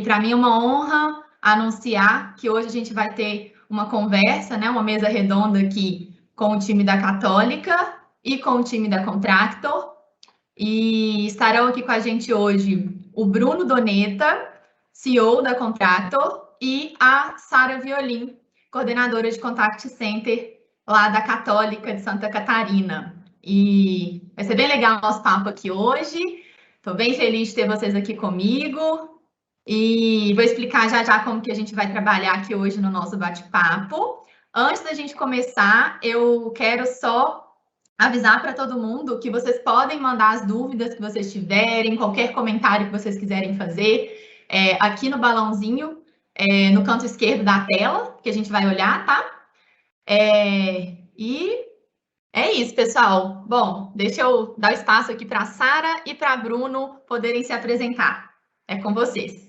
para mim é uma honra anunciar que hoje a gente vai ter uma conversa, né, uma mesa redonda aqui com o time da Católica e com o time da Contractor. E estarão aqui com a gente hoje o Bruno Doneta, CEO da Contractor, e a Sara Violim, coordenadora de Contact Center lá da Católica de Santa Catarina. E vai ser bem legal o nosso papo aqui hoje. Estou bem feliz de ter vocês aqui comigo. E vou explicar já já como que a gente vai trabalhar aqui hoje no nosso bate-papo. Antes da gente começar, eu quero só avisar para todo mundo que vocês podem mandar as dúvidas que vocês tiverem, qualquer comentário que vocês quiserem fazer, aqui no balãozinho, no canto esquerdo da tela, que a gente vai olhar, tá? E é isso, pessoal. Bom, deixa eu dar espaço aqui para a Sara e para Bruno poderem se apresentar. É com vocês.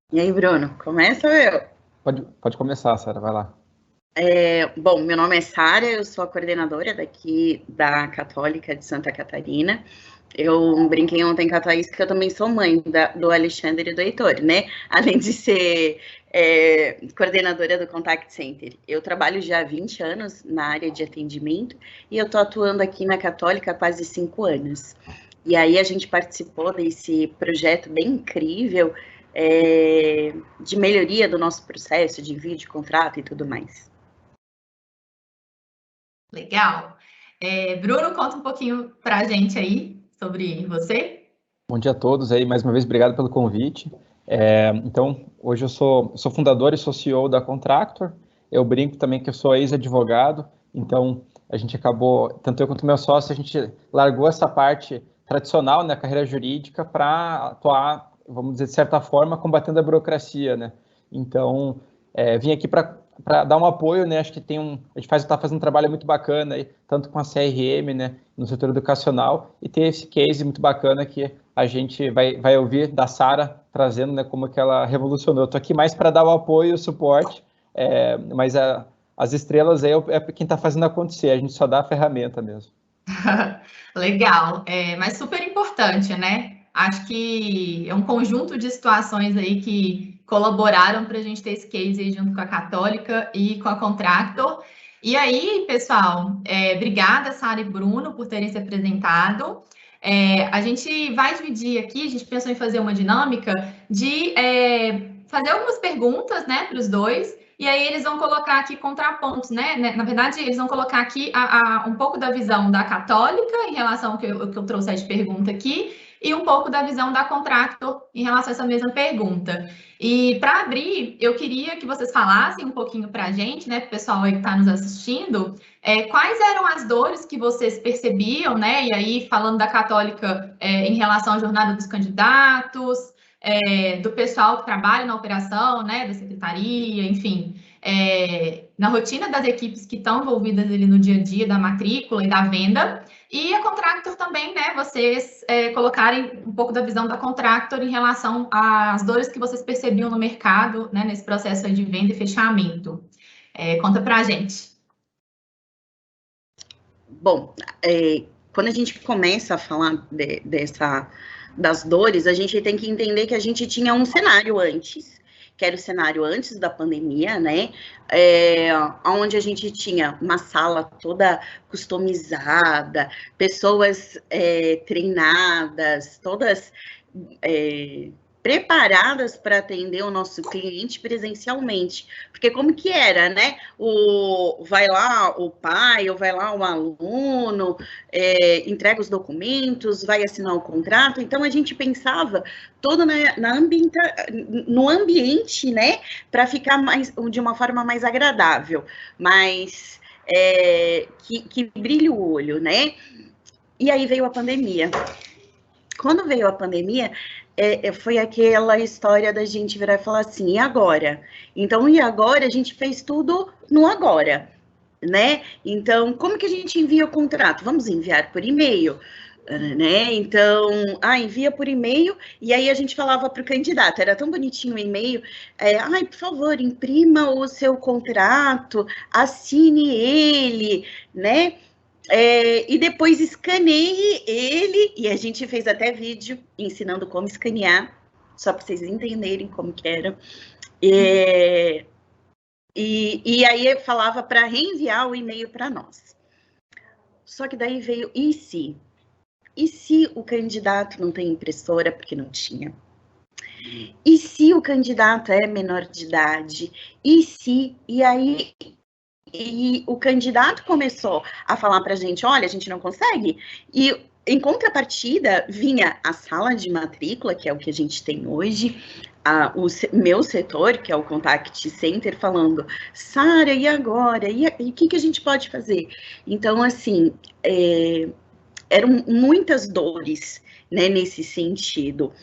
E aí, Bruno, começa ou eu? Pode começar, Sara, vai lá. Bom, meu nome é Sara, eu sou a coordenadora daqui da Católica de Santa Catarina. Eu brinquei ontem com a Thaís que eu também sou mãe do Alexandre e do Heitor, né? Além de ser coordenadora do Contact Center. Eu trabalho já há 20 anos na área de atendimento e eu estou atuando aqui na Católica há quase 5 anos. E aí a gente participou desse projeto bem incrível de melhoria do nosso processo de envio de contrato e tudo mais. Legal. Bruno, conta um pouquinho para a gente aí sobre você. Bom dia a todos aí, mais uma vez, obrigado pelo convite. Então, hoje eu sou fundador e sou CEO da Contractor. Eu brinco também que eu sou ex-advogado, então a gente acabou, tanto eu quanto meu sócio, a gente largou essa parte tradicional, né, carreira jurídica, para atuar, vamos dizer, de certa forma, combatendo a burocracia, né? Então, vim aqui para dar um apoio, né? Acho que a gente está fazendo um trabalho muito bacana, aí, tanto com a CRM, né, no setor educacional, e ter esse case muito bacana que a gente vai ouvir da Sara, trazendo, né, como que ela revolucionou. Estou aqui mais para dar o apoio e o suporte, mas as estrelas aí é quem está fazendo acontecer, a gente só dá a ferramenta mesmo. Legal, mas super importante, né? Acho que é um conjunto de situações aí que colaboraram para a gente ter esse case aí junto com a Católica e com a Contractor. E aí, pessoal, obrigada, Sara e Bruno, por terem se apresentado. A gente vai dividir aqui, a gente pensou em fazer uma dinâmica de fazer algumas perguntas, né, para os dois, e aí eles vão colocar aqui contrapontos, né? Na verdade, eles vão colocar aqui um pouco da visão da Católica em relação ao que eu trouxe de pergunta aqui, e um pouco da visão da Contractor em relação a essa mesma pergunta. E para abrir, eu queria que vocês falassem um pouquinho para a gente, né, para o pessoal aí que está nos assistindo, quais eram as dores que vocês percebiam, né? E aí, falando da Católica em relação à jornada dos candidatos, do pessoal que trabalha na operação, né, da secretaria, enfim, na rotina das equipes que estão envolvidas ali no dia a dia da matrícula e da venda, e a Contractor também, né, vocês colocarem um pouco da visão da Contractor em relação às dores que vocês percebiam no mercado, né, nesse processo aí de venda e fechamento. Conta pra gente. Bom, quando a gente começa a falar das dores, a gente tem que entender que a gente tinha um cenário antes, que era o cenário antes da pandemia, né, onde a gente tinha uma sala toda customizada, pessoas treinadas, todas preparadas para atender o nosso cliente presencialmente, porque como que era, né, vai lá o pai, ou vai lá o aluno, entrega os documentos, vai assinar o contrato, então a gente pensava todo no ambiente, né, para ficar de uma forma mais agradável, mas que brilhe o olho, né, e aí veio a pandemia. Quando veio a pandemia, foi aquela história da gente virar e falar assim, e agora? Então, e agora? A gente fez tudo no agora, né? Então, como que a gente envia o contrato? Vamos enviar por e-mail, né? Então, envia por e-mail, e aí a gente falava para o candidato, era tão bonitinho o e-mail, por favor, imprima o seu contrato, assine ele, né? E depois escaneie ele, e a gente fez até vídeo ensinando como escanear, só para vocês entenderem como que era. E aí falava para reenviar o e-mail para nós. Só que daí veio, e se? E se o candidato não tem impressora, porque não tinha? E se o candidato é menor de idade? E se? E aí o candidato começou a falar para a gente, olha, a gente não consegue. E em contrapartida, vinha a sala de matrícula, que é o que a gente tem hoje, o meu setor, que é o Contact Center, falando, Sara, e agora? E o que a gente pode fazer? Então, assim, eram muitas dores, né, nesse sentido,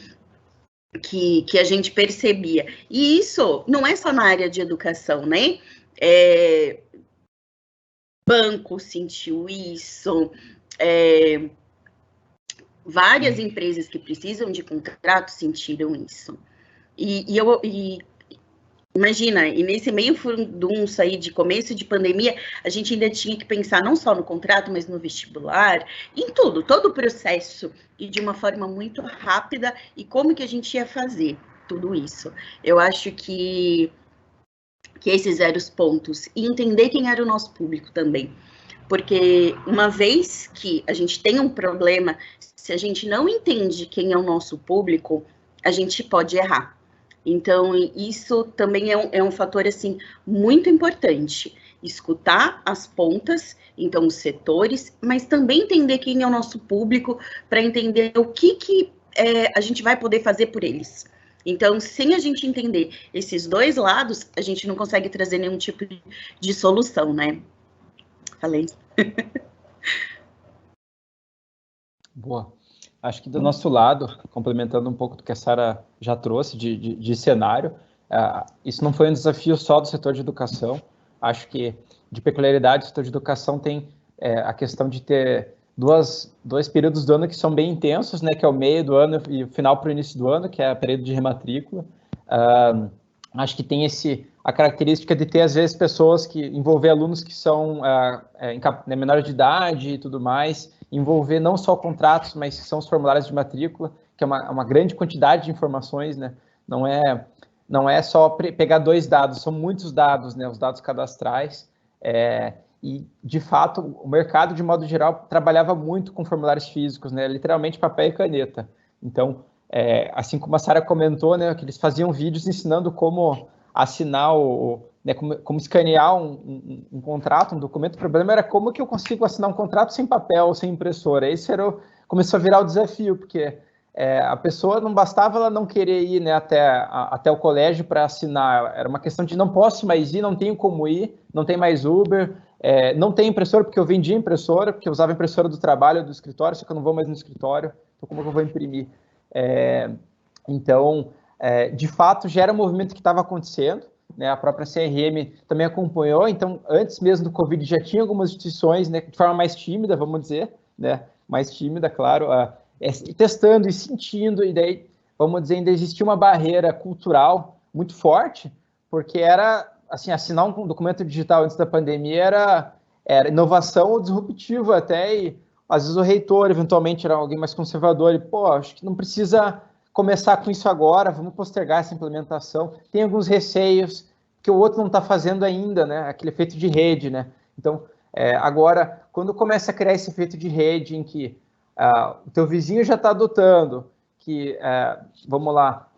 que a gente percebia. E isso não é só na área de educação, né? Banco sentiu isso, várias empresas que precisam de contrato sentiram isso. E imagina, e nesse meio furdunço aí de começo de pandemia, a gente ainda tinha que pensar não só no contrato, mas no vestibular, em tudo, todo o processo, e de uma forma muito rápida, e como que a gente ia fazer tudo isso. Eu acho que esses eram os pontos, e entender quem era o nosso público também, porque uma vez que a gente tem um problema, se a gente não entende quem é o nosso público, a gente pode errar. Então, isso também é um fator, assim, muito importante, escutar as pontas, então, os setores, mas também entender quem é o nosso público, para entender o que a gente vai poder fazer por eles. Então, sem a gente entender esses dois lados, a gente não consegue trazer nenhum tipo de solução, né? Falei. Boa. Acho que do nosso lado, complementando um pouco do que a Sara já trouxe de cenário, isso não foi um desafio só do setor de educação. Acho que, de peculiaridade, o setor de educação tem a questão de ter dois períodos do ano que são bem intensos, né, que é o meio do ano e o final para o início do ano, que é o período de rematrícula. Acho que tem a característica de ter, às vezes, pessoas que envolver alunos que são menores de idade e tudo mais, envolver não só contratos, mas que são os formulários de matrícula, que é uma grande quantidade de informações, né? Não é só pegar 2 dados, são muitos dados, né? Os dados cadastrais. E, de fato, o mercado, de modo geral, trabalhava muito com formulários físicos, né? Literalmente papel e caneta. Então, assim como a Sara comentou, né, que eles faziam vídeos ensinando como assinar, né, como escanear um contrato, um documento. O problema era como que eu consigo assinar um contrato sem papel, sem impressora. Isso começou a virar o desafio, porque a pessoa não bastava ela não querer ir, né, até o colégio para assinar. Era uma questão de não posso mais ir, não tenho como ir, não tem mais Uber, não tem impressora, porque eu vendia impressora, porque eu usava impressora do trabalho, do escritório, só que eu não vou mais no escritório, então como que eu vou imprimir? Então, de fato, já era um movimento que estava acontecendo, né? A própria CRM também acompanhou, então, antes mesmo do Covid, já tinha algumas instituições, né, de forma mais tímida, vamos dizer, né, mais tímida, claro, testando e sentindo, e daí, vamos dizer, ainda existia uma barreira cultural muito forte, porque era, assim, assinar um documento digital antes da pandemia era inovação ou disruptivo até, e às vezes o reitor, eventualmente, era alguém mais conservador, e, pô, acho que não precisa começar com isso agora, vamos postergar essa implementação. Tem alguns receios que o outro não está fazendo ainda, né? Aquele efeito de rede, né? Então, agora, quando começa a criar esse efeito de rede em que o teu vizinho já está adotando, que, vamos lá,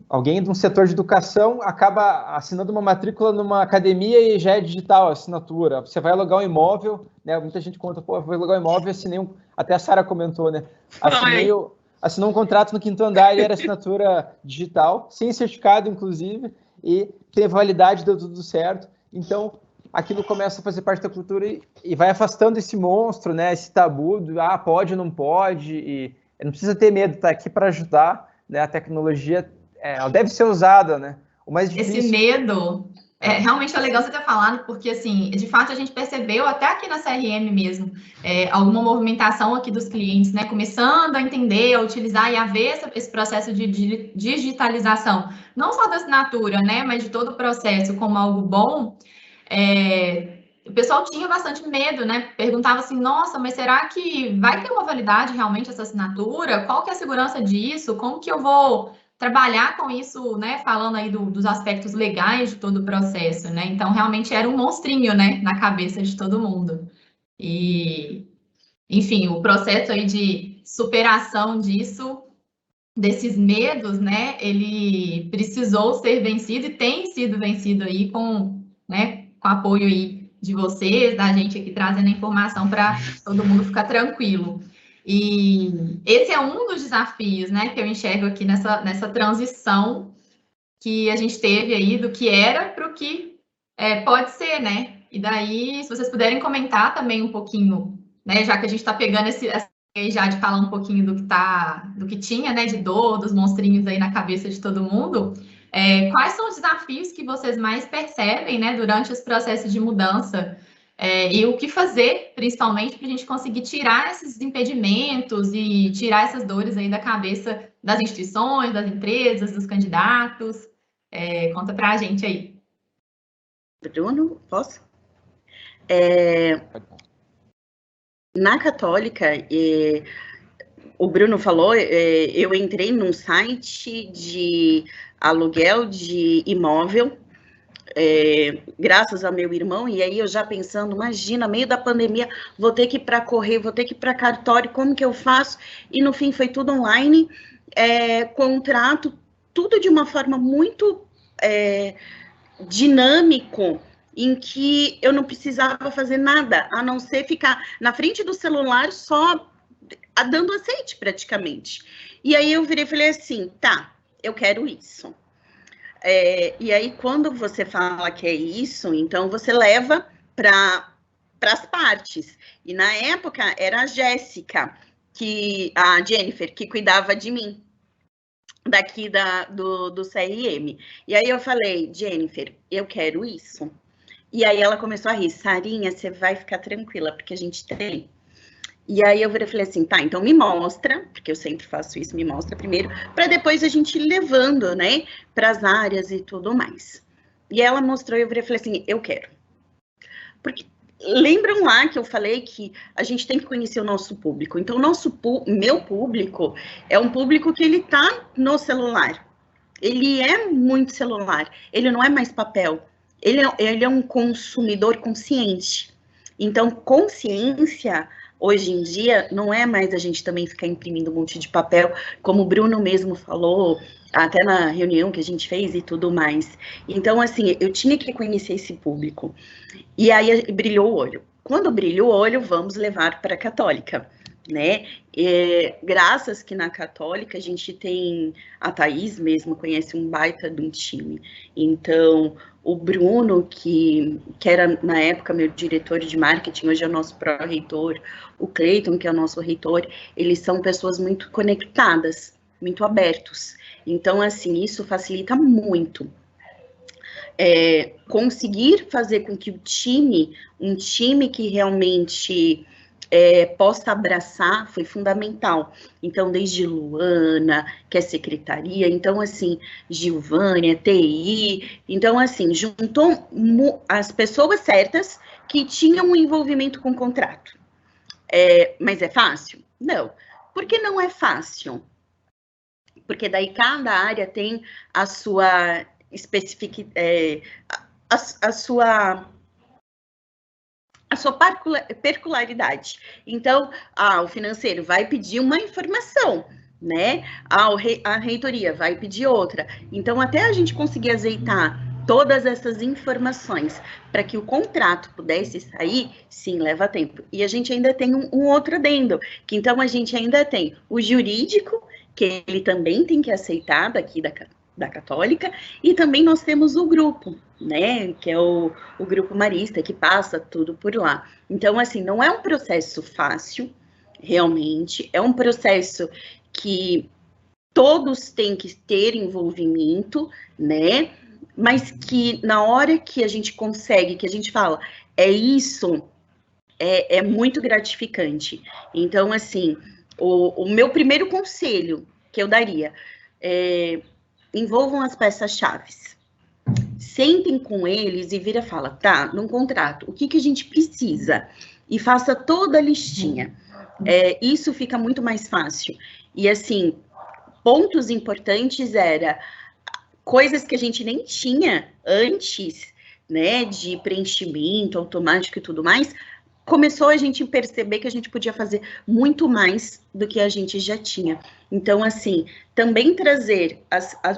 alguém de um setor de educação acaba assinando uma matrícula numa academia e já é digital a assinatura. Você vai alugar um imóvel, né? Muita gente conta, pô, vou alugar um imóvel, assinei até a Sara comentou, né? Assinou um contrato no 5º andar e era assinatura digital, sem certificado, inclusive, e tem validade, deu tudo certo. Então, aquilo começa a fazer parte da cultura e vai afastando esse monstro, né? Esse tabu do pode ou não pode, e não precisa ter medo, tá aqui para ajudar, né? A tecnologia, ela deve ser usada, né? O mais difícil... Esse medo... realmente é legal você ter falado, porque, assim, de fato, a gente percebeu, até aqui na CRM mesmo, alguma movimentação aqui dos clientes, né, começando a entender, a utilizar e a ver esse processo de digitalização, não só da assinatura, né, mas de todo o processo como algo bom. o pessoal tinha bastante medo, né? Perguntava assim, nossa, mas será que vai ter uma validade realmente essa assinatura? Qual que é a segurança disso? Como que eu vou trabalhar com isso, né? Falando aí dos aspectos legais de todo o processo, né? Então, realmente era um monstrinho, né? Na cabeça de todo mundo. E, enfim, o processo aí de superação disso, desses medos, né? Ele precisou ser vencido e tem sido vencido aí com, né? Com apoio aí de vocês, da gente aqui trazendo a informação para todo mundo ficar tranquilo. E esse é um dos desafios, né, que eu enxergo aqui nessa transição que a gente teve aí do que era para o que pode ser, né? E daí, se vocês puderem comentar também um pouquinho, né, já que a gente está pegando essa já de falar um pouquinho do que tinha, né, de dor, dos monstrinhos aí na cabeça de todo mundo. Quais são os desafios que vocês mais percebem, né, durante esse processo de mudança? E o que fazer, principalmente, para a gente conseguir tirar esses impedimentos e tirar essas dores aí da cabeça das instituições, das empresas, dos candidatos? Conta para a gente aí. Bruno, posso? Na Católica, o Bruno falou, eu entrei num site de aluguel de imóvel, graças ao meu irmão, e aí eu já pensando, imagina, meio da pandemia, vou ter que ir para correio, vou ter que ir para cartório, como que eu faço? E no fim foi tudo online, contrato, tudo de uma forma muito dinâmico, em que eu não precisava fazer nada, a não ser ficar na frente do celular só dando aceite praticamente. E aí eu virei e falei assim, tá, eu quero isso. E aí quando você fala que é isso, então você leva para as partes. E na época era a Jéssica, a Jennifer, que cuidava de mim, daqui do CRM. E aí eu falei, Jennifer, eu quero isso. E aí ela começou a rir, Sarinha, você vai ficar tranquila, porque a gente tem. E aí eu falei assim, tá, então me mostra, porque eu sempre faço isso, me mostra primeiro, para depois a gente ir levando, né, para as áreas e tudo mais. E ela mostrou e eu falei assim, eu quero. Porque lembram lá que eu falei que a gente tem que conhecer o nosso público. Então, meu público é um público que ele tá no celular. Ele é muito celular. Ele não é mais papel. Ele é um consumidor consciente. Então, consciência, hoje em dia, não é mais a gente também ficar imprimindo um monte de papel, como o Bruno mesmo falou, até na reunião que a gente fez e tudo mais. Então, assim, eu tinha que conhecer esse público. E aí brilhou o olho. Quando brilhou o olho, vamos levar para a Católica, né? Graças que na Católica a gente tem, a Thaís mesmo conhece um baita de um time. Então, o Bruno, que era na época meu diretor de marketing, hoje é o nosso pró-reitor, o Cleiton, que é o nosso reitor, eles são pessoas muito conectadas, muito abertos. Então, assim, isso facilita muito. Conseguir fazer com que um time que realmente possa abraçar, foi fundamental. Então, desde Luana, que é secretaria, então, assim, Gilvânia, TI, então, assim, juntou as pessoas certas que tinham um envolvimento com o contrato. Mas é fácil? Não. Por que não é fácil? Porque daí cada área tem a sua a sua particularidade. Então, o financeiro vai pedir uma informação, né? A reitoria vai pedir outra. Então, até a gente conseguir azeitar todas essas informações para que o contrato pudesse sair, sim, leva tempo. E a gente ainda tem um outro adendo, que então a gente ainda tem o jurídico, que ele também tem que aceitar daqui da Católica, e também nós temos o grupo, né, que é o grupo marista, que passa tudo por lá. Então, assim, não é um processo fácil, realmente, é um processo que todos têm que ter envolvimento, né, mas que na hora que a gente consegue, que a gente fala, isso, é muito gratificante. Então, assim, o meu primeiro conselho que eu daria envolvam as peças-chave. sentem com eles e vira e fala, tá, num contrato, o que, que a gente precisa? E faça toda a listinha. Isso fica muito mais fácil. E assim, pontos importantes era coisas que a gente nem tinha antes, né, de preenchimento automático e tudo mais, começou a gente perceber que a gente podia fazer muito mais do que a gente já tinha. Então, assim, também trazer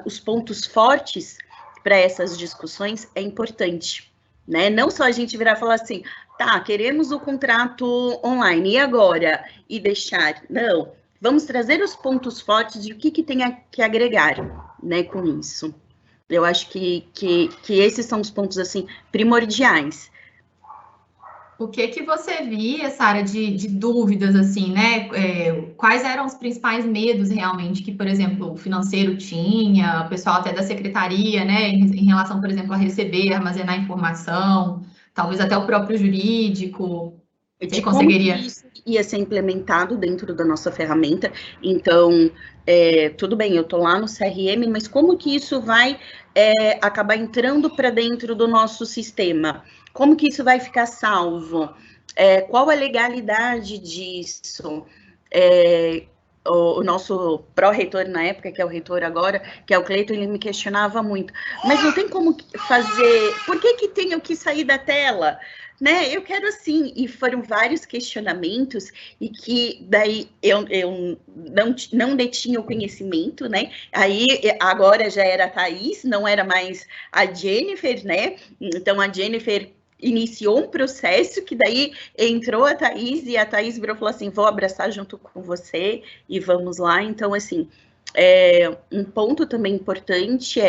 os pontos fortes para essas discussões é importante, né? Não só a gente virar e falar assim, tá, queremos o contrato online, e agora? E deixar. Não, vamos trazer os pontos fortes e o que tem que agregar, né, com isso. Eu acho que esses são os pontos, assim, primordiais. O que você via, Sara, de dúvidas, assim, né? Quais eram os principais medos, realmente, que, por exemplo, o financeiro tinha, o pessoal até da secretaria, né? Em relação, por exemplo, a receber, armazenar informação, talvez até o próprio jurídico. De como que isso ia ser implementado dentro da nossa ferramenta. Então, tudo bem, eu estou lá no CRM, mas como que isso vai acabar entrando para dentro do nosso sistema? Como que isso vai ficar salvo? Qual a legalidade disso? O nosso pró-reitor na época, que é o reitor agora, que é o Cleiton, ele me questionava muito. Mas não tem como fazer... Por que tenho que sair da tela? Né, eu quero assim, e foram vários questionamentos, e que daí eu não detinha o conhecimento, né, aí agora já era a Thaís, não era mais a Jennifer, né, então a Jennifer iniciou um processo, que daí entrou a Thaís, e a Thaís virou e falou assim, vou abraçar junto com você, e vamos lá. Então, assim, um ponto também importante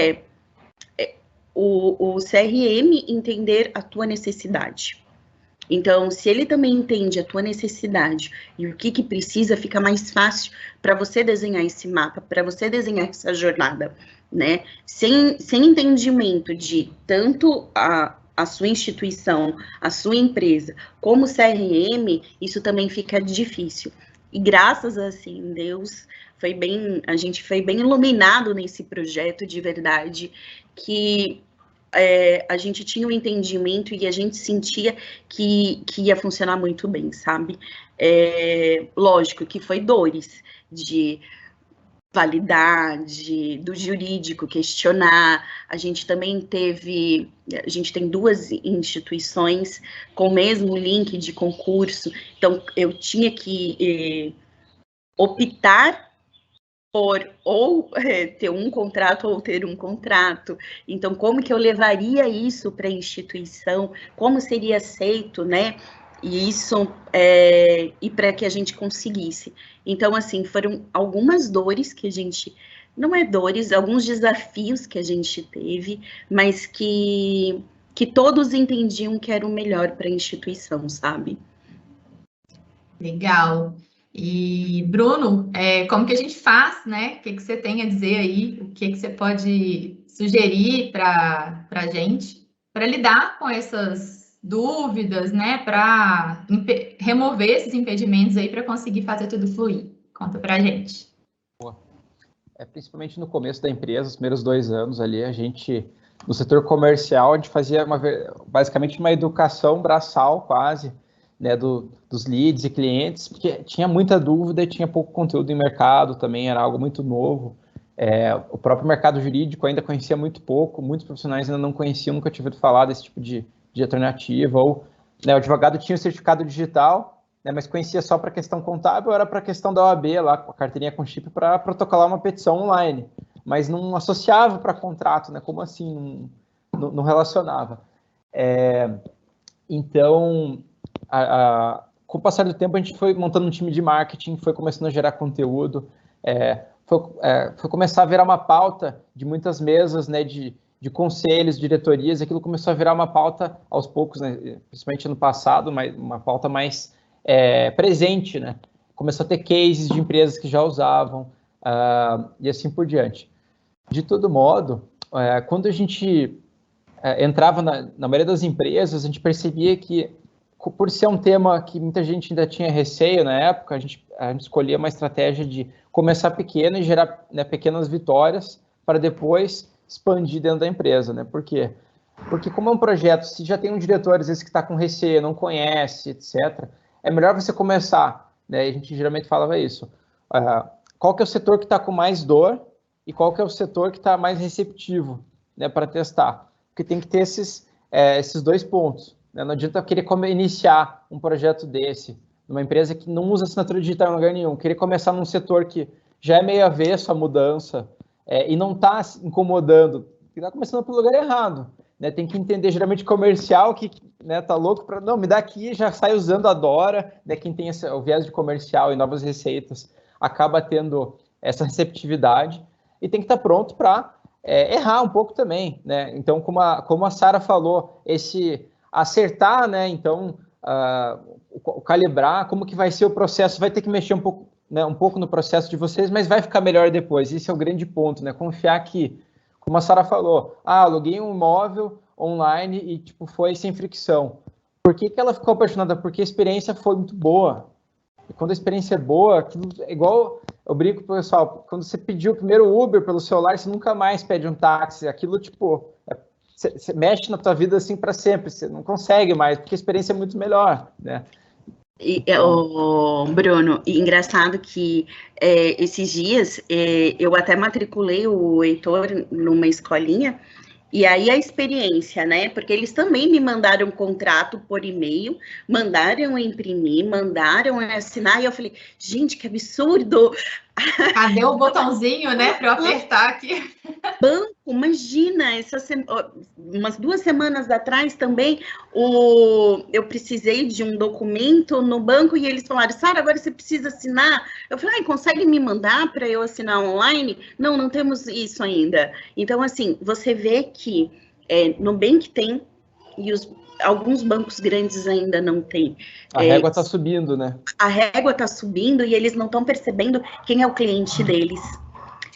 o CRM entender a tua necessidade. Então, se ele também entende a tua necessidade e o que precisa, fica mais fácil para você desenhar esse mapa, para você desenhar essa jornada, né? Sem entendimento de tanto a sua instituição, a sua empresa, como o CRM, isso também fica difícil. E graças a, assim, Deus, a gente foi bem iluminado nesse projeto de verdade, que a gente tinha um entendimento e a gente sentia que ia funcionar muito bem, sabe? Lógico que foi dores de validade, do jurídico questionar. A gente tem 2 instituições com o mesmo link de concurso, então eu tinha que optar por ou ter um contrato ou ter um contrato. Então, como que eu levaria isso para a instituição? Como seria aceito, né? E isso, e para que a gente conseguisse. Então, assim, foram algumas dores que a gente... Não é dores, alguns desafios que a gente teve, mas que todos entendiam que era o melhor para a instituição, sabe? Legal. E, Bruno, como que a gente faz, né? O que você tem a dizer aí? O que você pode sugerir para a gente para lidar com essas dúvidas, né? Para remover esses impedimentos aí para conseguir fazer tudo fluir? Conta para a gente. Principalmente no começo da empresa, os primeiros 2 anos ali, a gente, no setor comercial, a gente fazia basicamente uma educação braçal quase, né, dos leads e clientes, porque tinha muita dúvida e tinha pouco conteúdo em mercado também, era algo muito novo. O próprio mercado jurídico ainda conhecia muito pouco, muitos profissionais ainda não conheciam, nunca tinham ouvido falar desse tipo de alternativa, ou, né, o advogado tinha o certificado digital, né, mas conhecia só para a questão contábil, ou era para a questão da OAB, lá, com a carteirinha com chip, para protocolar uma petição online, mas não associava para contrato, né, como assim, não relacionava. Então... com o passar do tempo, a gente foi montando um time de marketing, foi começando a gerar conteúdo, foi começar a virar uma pauta de muitas mesas, né, de conselhos, diretorias, aquilo começou a virar uma pauta aos poucos, né, principalmente no passado, mas uma pauta mais presente, né? Começou a ter cases de empresas que já usavam, e assim por diante. De todo modo, quando a gente entrava na maioria das empresas, a gente percebia que, por ser um tema que muita gente ainda tinha receio na época, a gente escolhia uma estratégia de começar pequeno e gerar, né, pequenas vitórias para depois expandir dentro da empresa, né? Porque Porque como é um projeto, se já tem um diretor, às vezes, que está com receio, não conhece, etc., é melhor você começar, né? A gente geralmente falava isso. Qual que é o setor que está com mais dor e qual que é o setor que está mais receptivo, né, para testar? Porque tem que ter esses 2 pontos, né? Não adianta querer iniciar um projeto desse, numa empresa que não usa assinatura digital em lugar nenhum, querer começar num setor que já é meio avesso à mudança e não está incomodando, está começando pelo lugar errado. Né, tem que entender, geralmente, comercial, que tá louco para, não, me dá aqui, já sai usando, adora, né, quem tem o viés de comercial e novas receitas, acaba tendo essa receptividade, e tem que estar pronto para errar um pouco também, né, então, como a Sara falou, esse acertar, né, então, calibrar, como que vai ser o processo, vai ter que mexer um pouco no processo de vocês, mas vai ficar melhor depois, esse é o grande ponto, né, confiar que, como a Sara falou, aluguei um imóvel online e tipo, foi sem fricção. Por que ela ficou apaixonada? Porque a experiência foi muito boa. E quando a experiência é boa, aquilo é igual, eu brinco pro pessoal, quando você pediu o primeiro Uber pelo celular, você nunca mais pede um táxi. Aquilo, tipo, você mexe na tua vida assim para sempre, você não consegue mais, porque a experiência é muito melhor, né? Bruno, engraçado que esses dias eu até matriculei o Heitor numa escolinha, e aí a experiência, né? Porque eles também me mandaram um contrato por e-mail, mandaram imprimir, mandaram assinar, e eu falei, gente, que absurdo! Cadê o botãozinho, né, para eu apertar aqui? Banco, imagina, umas 2 semanas atrás também, eu precisei de um documento no banco e eles falaram, Sara, agora você precisa assinar. Eu falei, consegue me mandar para eu assinar online? Não, não temos isso ainda. Então, assim, você vê que Nubank tem e alguns bancos grandes ainda não têm. A régua está subindo, né? A régua está subindo e eles não estão percebendo quem é o cliente deles.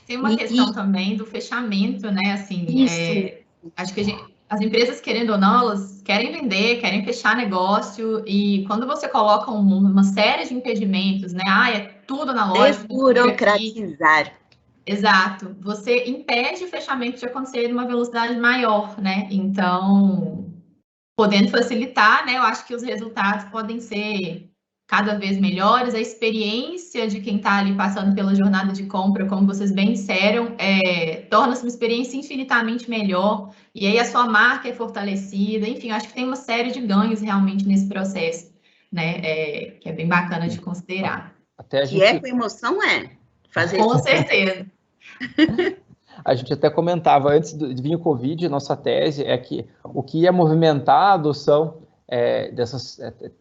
Tem uma questão também do fechamento, né? Assim, acho que as empresas, querendo ou não, elas querem vender, querem fechar negócio, e quando você coloca uma série de impedimentos, né? É tudo na loja. Desburocratizar. Exato. Você impede o fechamento de acontecer numa velocidade maior, né? Então, podendo facilitar, né? Eu acho que os resultados podem ser cada vez melhores, a experiência de quem está ali passando pela jornada de compra, como vocês bem disseram, torna-se uma experiência infinitamente melhor, e aí a sua marca é fortalecida, enfim, acho que tem uma série de ganhos realmente nesse processo, né, que é bem bacana de considerar. Até com emoção, fazer com certeza. A gente até comentava, antes de vir o Covid, nossa tese é que o que ia movimentar a adoção dessas,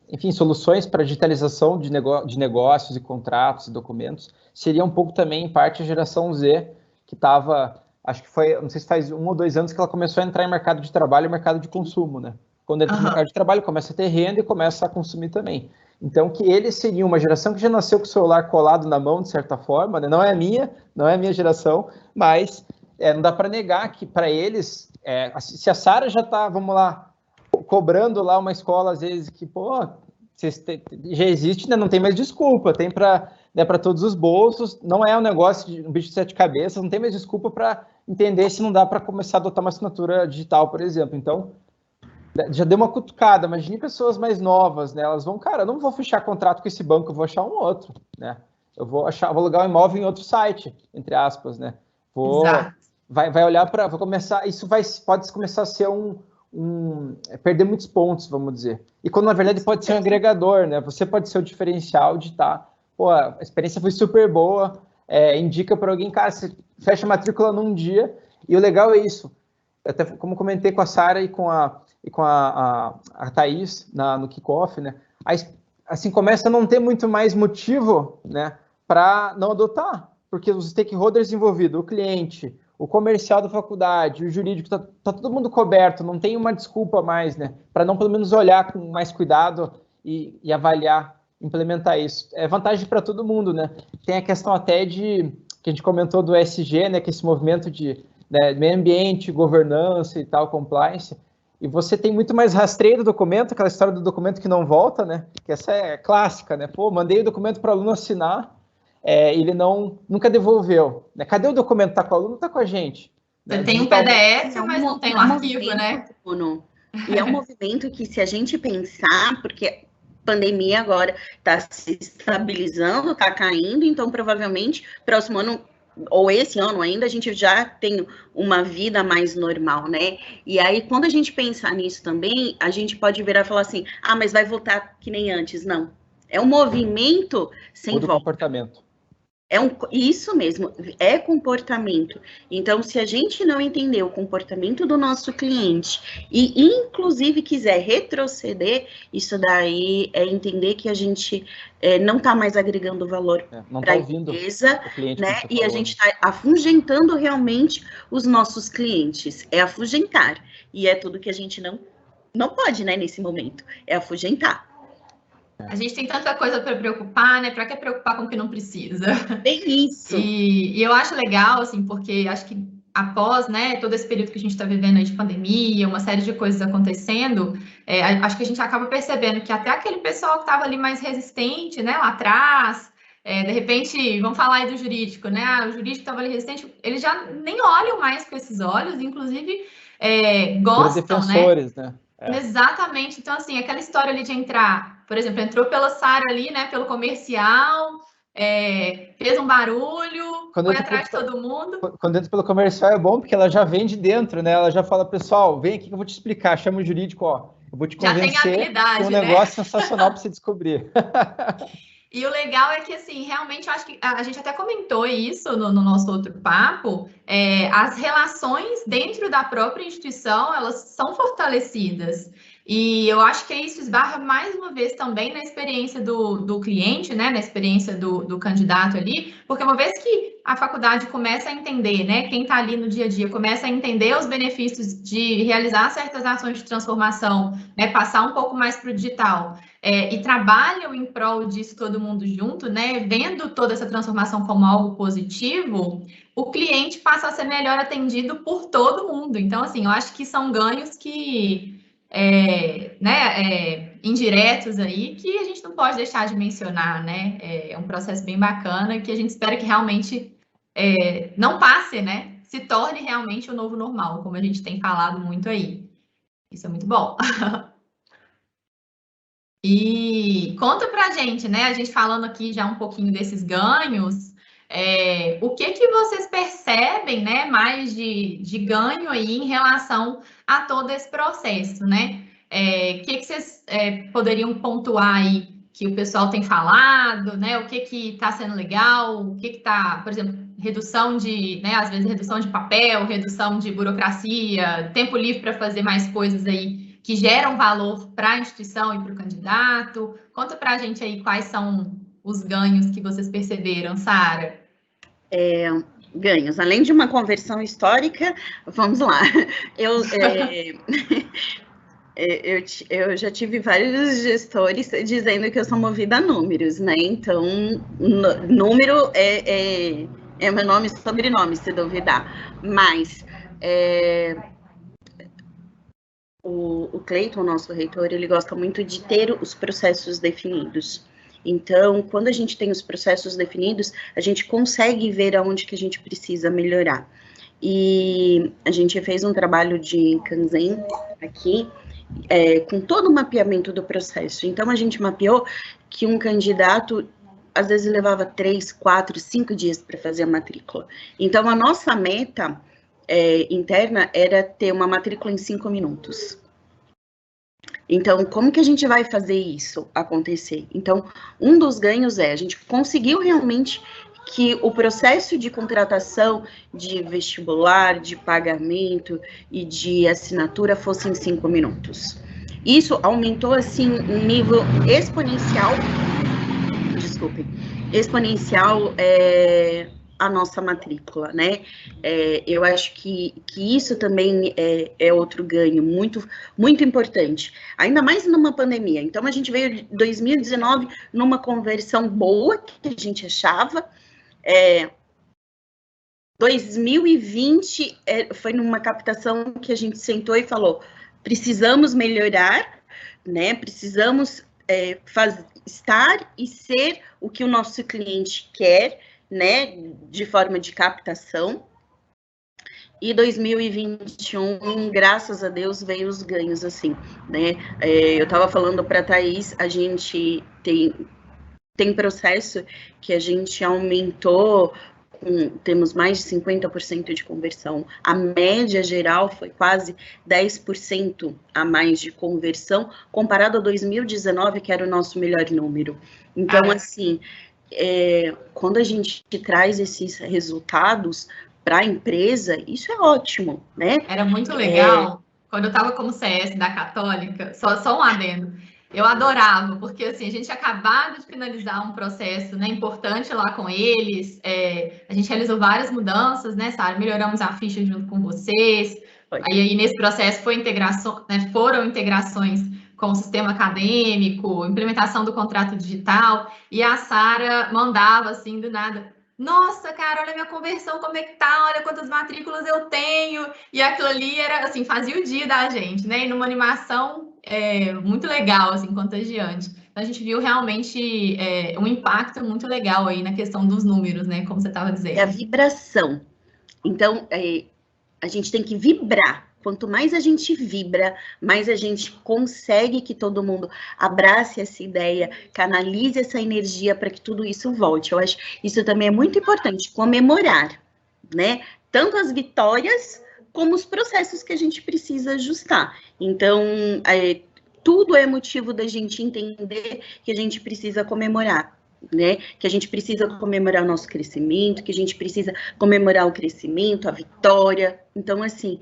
enfim, soluções para digitalização de negócios e contratos e documentos, seria um pouco também, em parte, a geração Z, que estava, acho que foi, não sei se faz 1 ou 2 anos que ela começou a entrar em mercado de trabalho e mercado de consumo, né? Quando entra no mercado de trabalho, começa a ter renda e começa a consumir também. Então, que eles seriam uma geração que já nasceu com o celular colado na mão, de certa forma, né? Não é a minha geração, mas não dá para negar que, para eles, se a Sara já está, vamos lá, cobrando lá uma escola, às vezes, que, já existe, né? Não tem mais desculpa, tem para todos os bolsos, não é um negócio de um bicho de 7 cabeças, não tem mais desculpa para entender se não dá para começar a adotar uma assinatura digital, por exemplo. Então, já deu uma cutucada, imagine pessoas mais novas, né? Elas vão, cara, eu não vou fechar contrato com esse banco, eu vou achar um outro, né? Eu vou alugar um imóvel em outro site, entre aspas, né? Vai olhar para, vou começar, isso pode começar a ser perder muitos pontos, vamos dizer. E quando, na verdade, pode ser um agregador, né? Você pode ser o diferencial de estar, a experiência foi super boa, indica para alguém, cara, você fecha a matrícula num dia, e o legal é isso. Até como comentei com a Sara e com a Thaís no kickoff, né? Assim, começa a não ter muito mais motivo, né, para não adotar, porque os stakeholders envolvidos, o cliente, o comercial da faculdade, o jurídico, tá todo mundo coberto, não tem uma desculpa mais, né, para não pelo menos olhar com mais cuidado e avaliar, implementar isso. É vantagem para todo mundo, né? Tem a questão até que a gente comentou do ESG, né, que é esse movimento de meio ambiente, governança e tal, compliance, e você tem muito mais rastreio do documento, aquela história do documento que não volta, né, que essa é clássica, né, mandei o documento para o aluno assinar, ele nunca devolveu, né? Cadê o documento? Tá com o aluno, tá com a gente, Você tem um PDF, mas não tem o arquivo, né? E é um movimento que, se a gente pensar, porque pandemia agora está se estabilizando, está caindo, então provavelmente próximo ano, ou esse ano ainda, a gente já tem uma vida mais normal, né? E aí, quando a gente pensar nisso também, a gente pode virar e falar assim, mas vai voltar que nem antes. Não. É um movimento sem volta. Comportamento. Isso mesmo, é comportamento. Então, se a gente não entender o comportamento do nosso cliente e, inclusive, quiser retroceder, isso daí é entender que a gente não está mais agregando valor para a empresa, né? E a gente está afugentando realmente os nossos clientes. É afugentar. E é tudo que a gente não pode, né, nesse momento. É afugentar. A gente tem tanta coisa para preocupar, né? Para que preocupar com o que não precisa? Bem isso. E eu acho legal, assim, porque acho que após, né, todo esse período que a gente está vivendo aí de pandemia, uma série de coisas acontecendo, acho que a gente acaba percebendo que até aquele pessoal que estava ali mais resistente, né, lá atrás, de repente, vamos falar aí do jurídico, né? O jurídico estava ali resistente, eles já nem olham mais com esses olhos, inclusive gostam, defensores, né? Exatamente. Então, assim, aquela história ali de entrar, por exemplo, entrou pela Sara ali, né, pelo comercial, fez um barulho, foi atrás de todo mundo. Quando entra pelo comercial é bom, porque ela já vem de dentro, né? Ela já fala, pessoal, vem aqui que eu vou te explicar, chama o jurídico, ó, eu vou te convencer, já tem habilidade, um negócio sensacional para você descobrir. E o legal é que, assim, realmente, eu acho que a gente até comentou isso no nosso outro papo, as relações dentro da própria instituição, elas são fortalecidas. E eu acho que isso esbarra mais uma vez também na experiência do cliente, né, na experiência do candidato ali, porque uma vez que a faculdade começa a entender, né, quem está ali no dia a dia, começa a entender os benefícios de realizar certas ações de transformação, né, passar um pouco mais para o digital, e trabalham em prol disso todo mundo junto, né, vendo toda essa transformação como algo positivo, o cliente passa a ser melhor atendido por todo mundo. Então, assim, eu acho que são ganhos que, indiretos aí, que a gente não pode deixar de mencionar, né? É um processo bem bacana que a gente espera que realmente não passe, né? Se torne realmente o novo normal, como a gente tem falado muito aí. Isso é muito bom. E conta pra gente, né? A gente falando aqui já um pouquinho desses ganhos, o que vocês percebem, né, mais de ganho aí em relação a todo esse processo, né? O que vocês poderiam pontuar aí que o pessoal tem falado, né? O que está sendo legal, o que está, por exemplo, redução de, né, às vezes redução de papel, redução de burocracia, tempo livre para fazer mais coisas aí que geram valor para a instituição e para o candidato. Conta para a gente aí quais são os ganhos que vocês perceberam, Sara. Ganhos. Além de uma conversão histórica, vamos lá. Eu já tive vários gestores dizendo que eu sou movida a números, né? Então, número é meu nome e sobrenome, se duvidar. Mas o Cleiton, nosso reitor, ele gosta muito de ter os processos definidos. Então, quando a gente tem os processos definidos, a gente consegue ver aonde que a gente precisa melhorar. E a gente fez um trabalho de Kanzen aqui, com todo o mapeamento do processo. Então, a gente mapeou que um candidato, às vezes, levava 3, 4, 5 dias para fazer a matrícula. Então, a nossa meta interna era ter uma matrícula em 5 minutos. Então, como que a gente vai fazer isso acontecer? Então, um dos ganhos a gente conseguiu realmente que o processo de contratação de vestibular, de pagamento e de assinatura fosse em 5 minutos. Isso aumentou, assim, um nível exponencial, a nossa matrícula, né? Eu acho que isso também é outro ganho muito, muito importante, ainda mais numa pandemia. Então, a gente veio de 2019 numa conversão boa, que a gente achava, 2020 foi numa captação que a gente sentou e falou, precisamos melhorar, né? Precisamos estar e ser o que o nosso cliente quer, né, de forma de captação. E 2021, graças a Deus, veio os ganhos, assim, né? Eu estava falando para a Thaís, a gente tem processo que a gente aumentou, temos mais de 50% de conversão. A média geral foi quase 10% a mais de conversão, comparado a 2019, que era o nosso melhor número. Então, assim, quando a gente traz esses resultados para a empresa, isso é ótimo, né? Era muito legal. Quando eu estava como CS da Católica, só um adendo, eu adorava, porque assim, a gente tinha acabado de finalizar um processo, né, importante lá com eles, a gente realizou várias mudanças, né, Sara? Melhoramos a ficha junto com vocês, aí nesse processo foram integrações com o sistema acadêmico, implementação do contrato digital, e a Sara mandava assim do nada: nossa, cara, olha a minha conversão, como é que tá, olha quantas matrículas eu tenho, e aquilo ali era, assim, fazia o dia da gente, né, e numa animação muito legal, assim, contagiante. Então, a gente viu realmente um impacto muito legal aí na questão dos números, né, como você estava dizendo. É a vibração. Então, a gente tem que vibrar. Quanto mais a gente vibra, mais a gente consegue que todo mundo abrace essa ideia, canalize essa energia para que tudo isso volte. Eu acho que isso também é muito importante, comemorar, né? Tanto as vitórias como os processos que a gente precisa ajustar. Então, tudo é motivo da gente entender que a gente precisa comemorar. Né? Que a gente precisa comemorar o nosso crescimento, que a gente precisa comemorar o crescimento, a vitória. Então, assim,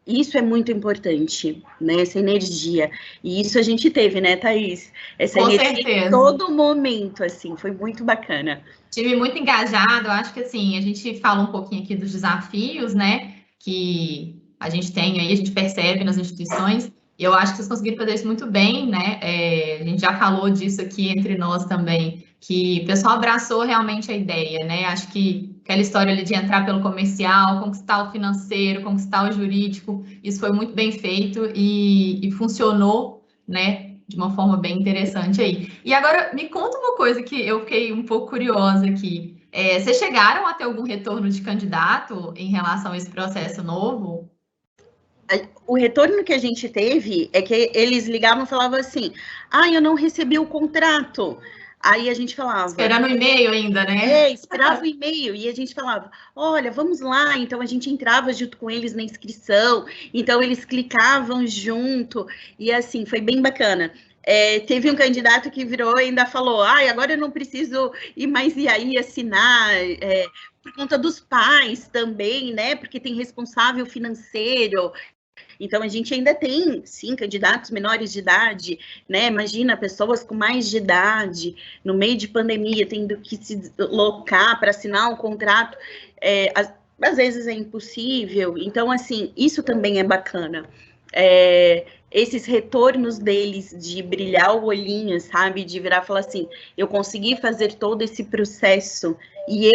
isso é muito importante, né? Essa energia. E isso a gente teve, né, Thaís? Essa Com energia certeza. em todo momento, assim, foi muito bacana. Time muito engajado. Eu acho que, assim, a gente fala um pouquinho aqui dos desafios, né, que a gente tem aí, a gente percebe nas instituições. E eu acho que vocês conseguiram fazer isso muito bem, né? A gente já falou disso aqui entre nós também, que o pessoal abraçou realmente a ideia, né? Acho que aquela história ali de entrar pelo comercial, conquistar o financeiro, conquistar o jurídico, isso foi muito bem feito e funcionou, né? De uma forma bem interessante aí. E agora, me conta uma coisa que eu fiquei um pouco curiosa aqui. Vocês chegaram a ter algum retorno de candidato em relação a esse processo novo? O retorno que a gente teve é que eles ligavam e falavam assim: eu não recebi o contrato. Aí a gente falava... Esperando o e-mail ainda, né? Esperava o e-mail. E a gente falava, olha, vamos lá. Então, a gente entrava junto com eles na inscrição. Então, eles clicavam junto. E, assim, foi bem bacana. Teve um candidato que virou e ainda falou, agora eu não preciso ir mais e aí assinar... por conta dos pais também, né? Porque tem responsável financeiro... Então, a gente ainda tem, sim, candidatos menores de idade, né? Imagina, pessoas com mais de idade, no meio de pandemia, tendo que se deslocar para assinar um contrato, às vezes é impossível. Então, assim, isso também é bacana. Esses retornos deles de brilhar o olhinho, sabe? De virar e falar assim, eu consegui fazer todo esse processo, e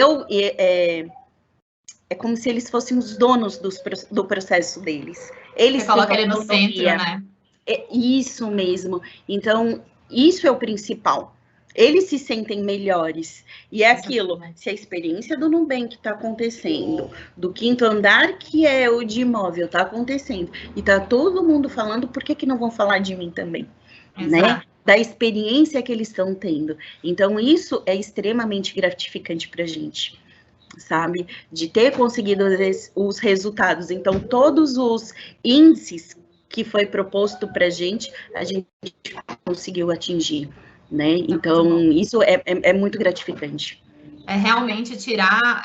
é como se eles fossem os donos do processo deles. Eles colocam ele no centro, né? Isso mesmo. Então, isso é o principal. Eles se sentem melhores. E é aquilo, se a experiência do Nubank está acontecendo, do quinto andar, que é o de imóvel, está acontecendo, e está todo mundo falando, por que não vão falar de mim também? Né? Da experiência que eles estão tendo. Então, isso é extremamente gratificante para a gente. Sabe, de ter conseguido os resultados. Então, todos os índices que foi proposto para a gente conseguiu atingir, né? Então, isso é muito gratificante. É realmente tirar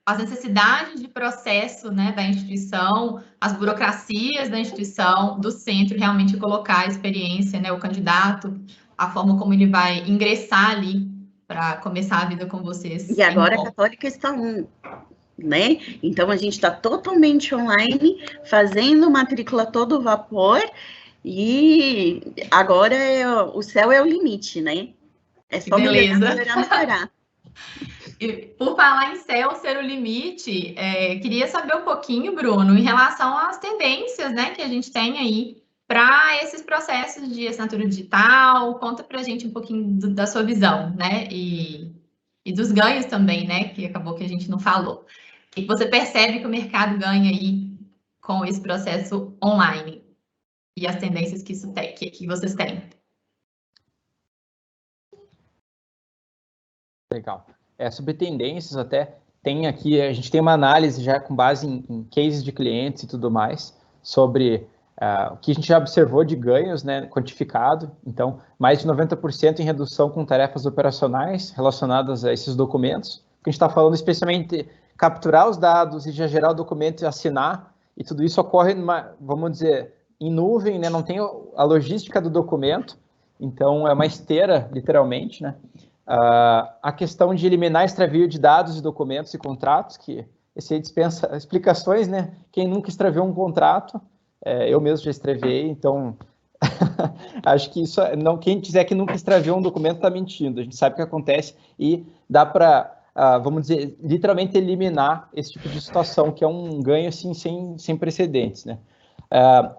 as necessidades de processo, né, da instituição, as burocracias da instituição, do centro, realmente colocar a experiência, né, o candidato, a forma como ele vai ingressar ali para começar a vida com vocês. E agora a Católica está né? Então, a gente está totalmente online, fazendo matrícula todo vapor, e agora o céu é o limite, né? É só melhorar. E por falar em céu ser o limite, queria saber um pouquinho, Bruno, em relação às tendências, né, que a gente tem aí para esses processos de assinatura digital. Conta para a gente um pouquinho da sua visão, né? E dos ganhos também, né? Que acabou que a gente não falou. que você percebe que o mercado ganha aí com esse processo online e as tendências que isso tem, que vocês têm? Legal. Sobre tendências, até tem aqui, a gente tem uma análise já com base em cases de clientes e tudo mais, sobre o que a gente já observou de ganhos, né, quantificado. Então, mais de 90% em redução com tarefas operacionais relacionadas a esses documentos. A gente está falando especialmente capturar os dados e já gerar o documento e assinar, e tudo isso ocorre, vamos dizer, em nuvem, né, não tem a logística do documento, então é uma esteira, literalmente, né? A questão de eliminar extravio de dados e documentos e contratos, que esse aí dispensa explicações, né? Quem nunca extraviou um contrato, eu mesmo já extraviei, então acho que isso, não, quem dizer que nunca extraviou um documento está mentindo, a gente sabe o que acontece e dá para, vamos dizer, literalmente eliminar esse tipo de situação, que é um ganho assim, sem precedentes, né?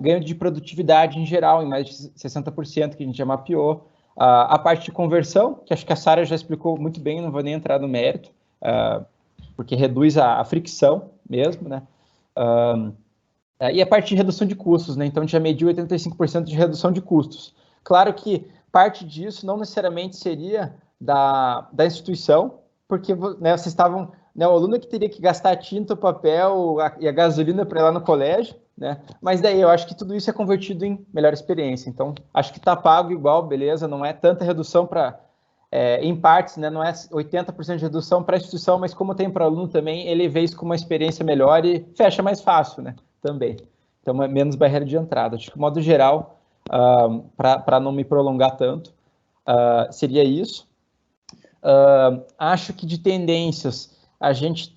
Ganho de produtividade em geral, em mais de 60%, que a gente já mapeou. A parte de conversão, que acho que a Sara já explicou muito bem, não vou nem entrar no mérito, porque reduz a fricção mesmo, né? E a parte de redução de custos, né? Então, a gente já mediu 85% de redução de custos. Claro que parte disso não necessariamente seria da instituição, porque, né, vocês estavam, né, o aluno que teria que gastar tinta, o papel e a gasolina para ir lá no colégio, né? Mas daí eu acho que tudo isso é convertido em melhor experiência. Então, acho que está pago igual, beleza, não é tanta redução para, em partes, né? Não é 80% de redução para a instituição, mas como tem para o aluno também, ele vê isso como uma experiência melhor e fecha mais fácil, né? Também. Então, é menos barreira de entrada. Acho que, de modo geral, para não me prolongar tanto, seria isso. Acho que de tendências, a gente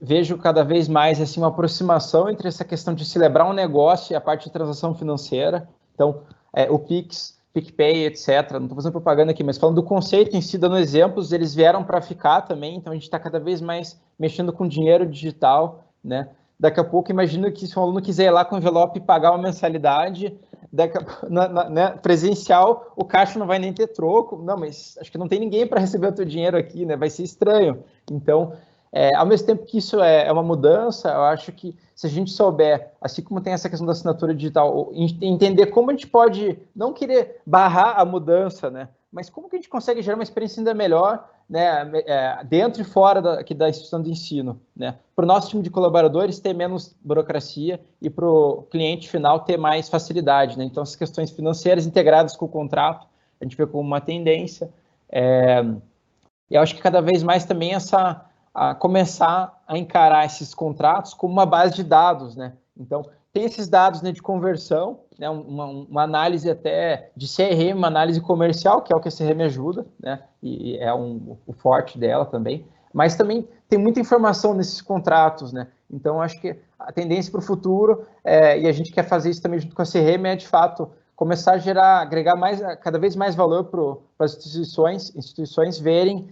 vejo cada vez mais assim, uma aproximação entre essa questão de celebrar um negócio e a parte de transação financeira. Então, o Pix, PicPay, etc. Não estou fazendo propaganda aqui, mas falando do conceito em si, dando exemplos, eles vieram para ficar também. Então, a gente está cada vez mais mexendo com dinheiro digital, né? Daqui a pouco, imagino que se um aluno quiser ir lá com o envelope e pagar uma mensalidade, né, presencial, o caixa não vai nem ter troco. Não, mas acho que não tem ninguém para receber o teu dinheiro aqui, né? Vai ser estranho. Então, ao mesmo tempo que isso é uma mudança, eu acho que se a gente souber, assim como tem essa questão da assinatura digital, entender como a gente pode não querer barrar a mudança, né? Mas como que a gente consegue gerar uma experiência ainda melhor, né, dentro e fora aqui da instituição de ensino, né? Para o nosso time de colaboradores ter menos burocracia e para o cliente final ter mais facilidade, né? Então, essas questões financeiras integradas com o contrato, a gente vê como uma tendência. E eu acho que cada vez mais também a começar a encarar esses contratos como uma base de dados, né? Então, tem esses dados, né, de conversão, né, uma análise até de CRM, uma análise comercial, que é o que a CRM ajuda, né, e é o forte dela também, mas também tem muita informação nesses contratos, né, então acho que a tendência para o futuro, e a gente quer fazer isso também junto com a CRM, é de fato começar a agregar cada vez mais valor para as instituições verem,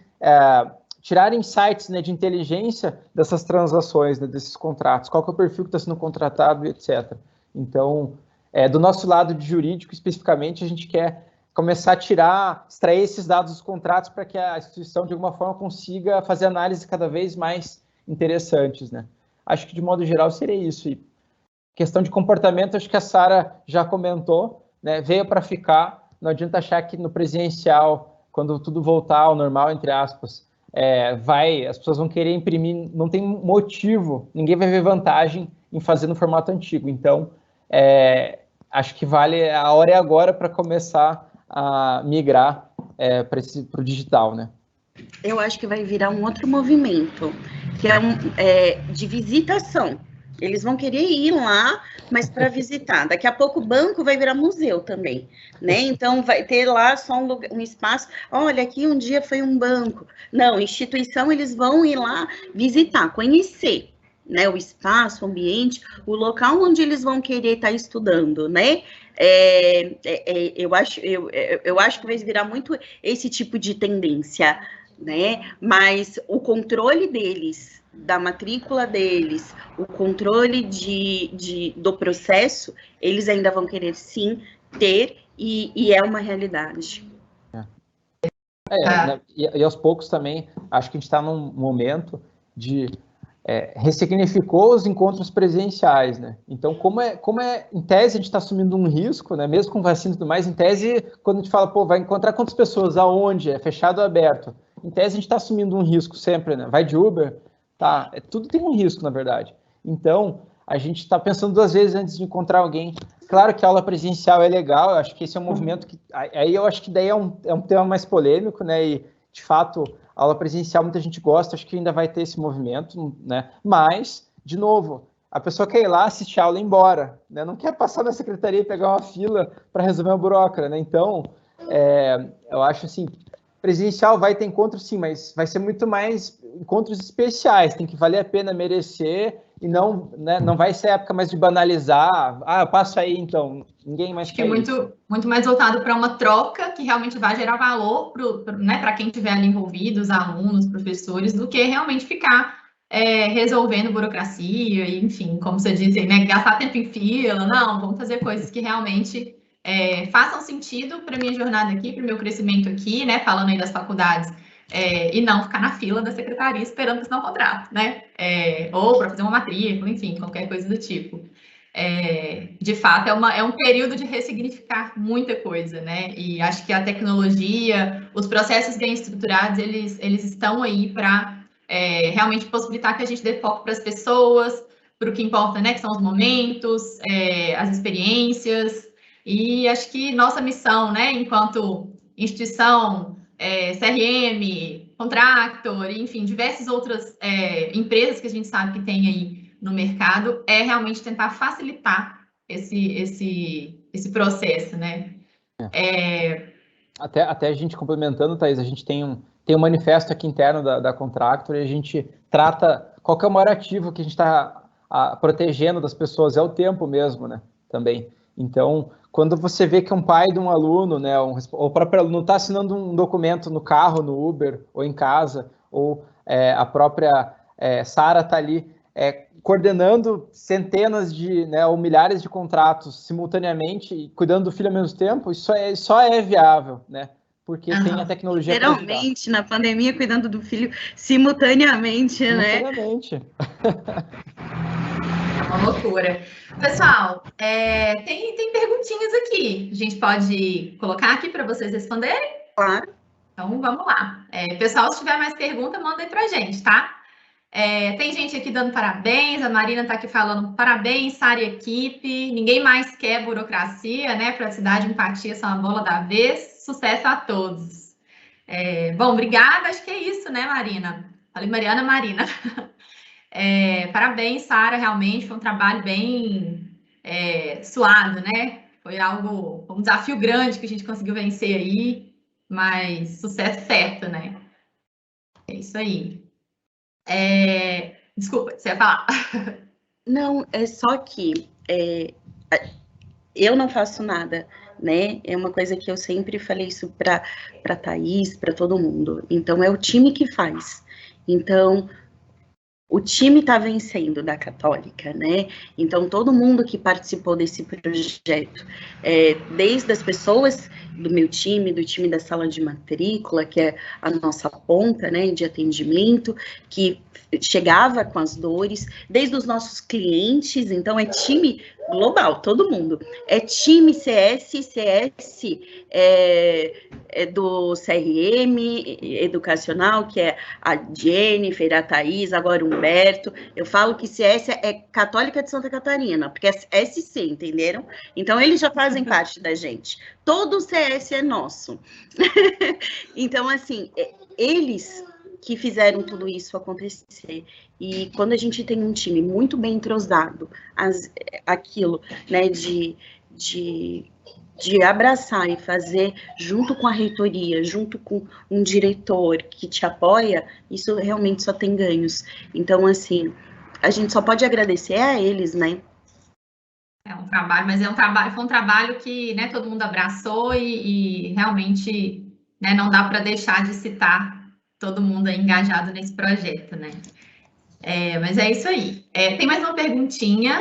tirar insights, né, de inteligência dessas transações, né, desses contratos, qual que é o perfil que está sendo contratado, etc. Então, do nosso lado de jurídico, especificamente, a gente quer começar a extrair esses dados dos contratos para que a instituição, de alguma forma, consiga fazer análises cada vez mais interessantes, né? Acho que, de modo geral, seria isso. E questão de comportamento, acho que a Sara já comentou, né, veio para ficar, não adianta achar que no presencial, quando tudo voltar ao normal, entre aspas, as pessoas vão querer imprimir, não tem motivo, ninguém vai ver vantagem em fazer no formato antigo. Então, acho que a hora é agora para começar a migrar para o digital, né? Eu acho que vai virar um outro movimento, que é de visitação. Eles vão querer ir lá, mas para visitar. Daqui a pouco o banco vai virar museu também, né? Então, vai ter lá só um espaço. Olha, aqui um dia foi um banco. Não, instituição, eles vão ir lá visitar, conhecer, né? O espaço, o ambiente, o local onde eles vão querer estar estudando, né? Eu acho que vai virar muito esse tipo de tendência, né? Mas o controle deles, da matrícula deles, o controle do processo, eles ainda vão querer sim ter, e é uma realidade. E aos poucos também, acho que a gente está num momento ressignificou os encontros presenciais, né? Então, como em tese a gente está assumindo um risco, né? Mesmo com vacina e tudo mais, em tese, quando a gente fala, vai encontrar quantas pessoas, aonde, é fechado ou aberto? Em tese a gente está assumindo um risco sempre, né? Vai de Uber, tá? Tudo tem um risco, na verdade. Então, a gente está pensando 2 vezes antes de encontrar alguém. Claro que a aula presencial é legal, eu acho que esse é um movimento que... Aí eu acho que daí é um tema mais polêmico, né? E, de fato, a aula presencial muita gente gosta, acho que ainda vai ter esse movimento, né? Mas, de novo, a pessoa quer ir lá, assistir a aula e ir embora, né? Não quer passar na secretaria e pegar uma fila para resolver uma burocracia, né? Então, eu acho assim, presencial vai ter encontro sim, mas vai ser muito mais encontros especiais, tem que valer a pena, merecer, e não, né, não vai ser época mais de banalizar, eu passo aí então, ninguém mais quer isso. Muito mais voltado para uma troca que realmente vai gerar valor para quem estiver ali envolvido, os alunos, professores, do que realmente ficar resolvendo burocracia, e, enfim, como você diz, né, gastar tempo em fila. Não, vamos fazer coisas que realmente façam sentido para a minha jornada aqui, para o meu crescimento aqui, né, falando aí das faculdades, e não ficar na fila da secretaria esperando assinar um contrato, né, ou para fazer uma matrícula, enfim, qualquer coisa do tipo. De fato, é um período de ressignificar muita coisa, né? E acho que a tecnologia, os processos bem estruturados, eles estão aí para realmente possibilitar que a gente dê foco para as pessoas, para o que importa, né? Que são os momentos, as experiências. E acho que nossa missão, né? Enquanto instituição, CRM, Contractor, enfim, diversas outras empresas que a gente sabe que tem aí no mercado, é realmente tentar facilitar esse processo, né? Até a gente complementando, Thaís, a gente tem um manifesto aqui interno da Contractor e a gente trata qual que é o maior ativo que a gente está protegendo das pessoas, é o tempo mesmo, né? Também. Então, quando você vê que um pai de um aluno, né, ou o próprio aluno está assinando um documento no carro, no Uber, ou em casa, ou a própria Sara está ali coordenando centenas ou milhares de contratos simultaneamente e cuidando do filho ao mesmo tempo, isso só é viável, né? Porque tem a tecnologia. Literalmente, na pandemia, cuidando do filho simultaneamente, né? Simultaneamente. Uma loucura. Pessoal, tem perguntinhas aqui. A gente pode colocar aqui para vocês responderem? Claro. Então, vamos lá. Pessoal, se tiver mais pergunta, manda aí para a gente, tá? Tem gente aqui dando parabéns, a Marina está aqui falando parabéns, Sara e equipe, ninguém mais quer burocracia, né? Praticidade e empatia são a bola da vez, sucesso a todos. Bom, obrigada, acho que é isso, né, Marina? Falei Marina. Parabéns, Sara, realmente foi um trabalho bem suado, né? Foi um desafio grande que a gente conseguiu vencer aí, mas sucesso certo, né? É isso aí. Desculpa, você ia falar. Não, é só que eu não faço nada, né? É uma coisa que eu sempre falei isso para Thaís, para todo mundo. Então, é o time que faz. Então, o time está vencendo da Católica, né? Então, todo mundo que participou desse projeto, desde as pessoas do meu time, do time da sala de matrícula, que é a nossa ponta, né, de atendimento, que chegava com as dores, desde os nossos clientes, então é time global, todo mundo. É time CS do CRM educacional, que é a Jennifer, a Thaís, agora o Humberto. Eu falo que CS é Católica de Santa Catarina, porque é SC, entenderam? Então, eles já fazem parte da gente. Todo o CS é nosso. Então, assim, eles que fizeram tudo isso acontecer. E quando a gente tem um time muito bem entrosado, aquilo, né, de abraçar e fazer junto com a reitoria, junto com um diretor que te apoia, isso realmente só tem ganhos. Então, assim, a gente só pode agradecer a eles, né? É um trabalho, mas foi um trabalho que, né, todo mundo abraçou e realmente, né, não dá para deixar de citar todo mundo aí engajado nesse projeto, né? Mas é isso aí. Tem mais uma perguntinha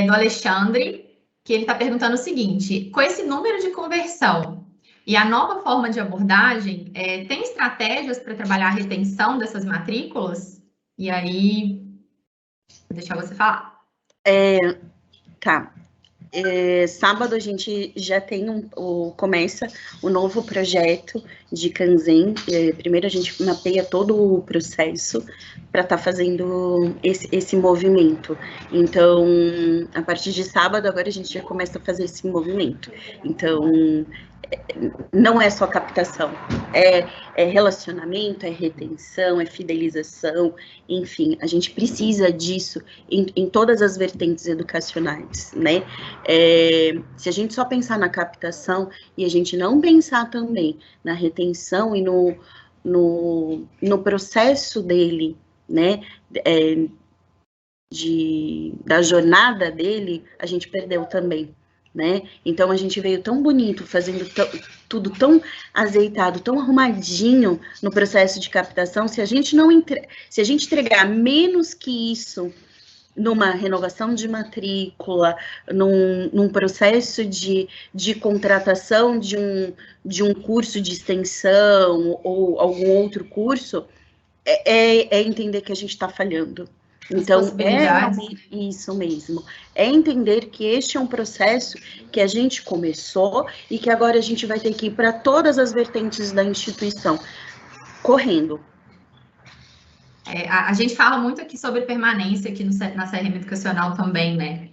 do Alexandre, que ele está perguntando o seguinte: com esse número de conversão e a nova forma de abordagem, tem estratégias para trabalhar a retenção dessas matrículas? E aí, vou deixar você falar. Tá. Sábado a gente já tem começa o novo projeto de Kanzen. Primeiro a gente mapeia todo o processo para estar fazendo esse movimento. Então, a partir de sábado, agora a gente já começa a fazer esse movimento. Então, não é só captação, é relacionamento, é retenção, é fidelização, enfim, a gente precisa disso em todas as vertentes educacionais, né? Se a gente só pensar na captação e a gente não pensar também na retenção e no processo dele, né, da jornada dele, a gente perdeu também. Né? Então a gente veio tão bonito, fazendo tudo tão azeitado, tão arrumadinho no processo de captação. Se a gente entregar menos que isso numa renovação de matrícula, num processo de contratação de um curso de extensão ou algum outro curso, é entender que a gente está falhando. Então, isso mesmo. É entender que este é um processo que a gente começou e que agora a gente vai ter que ir para todas as vertentes da instituição, correndo. A gente fala muito aqui sobre permanência aqui na CRM Educacional também, né?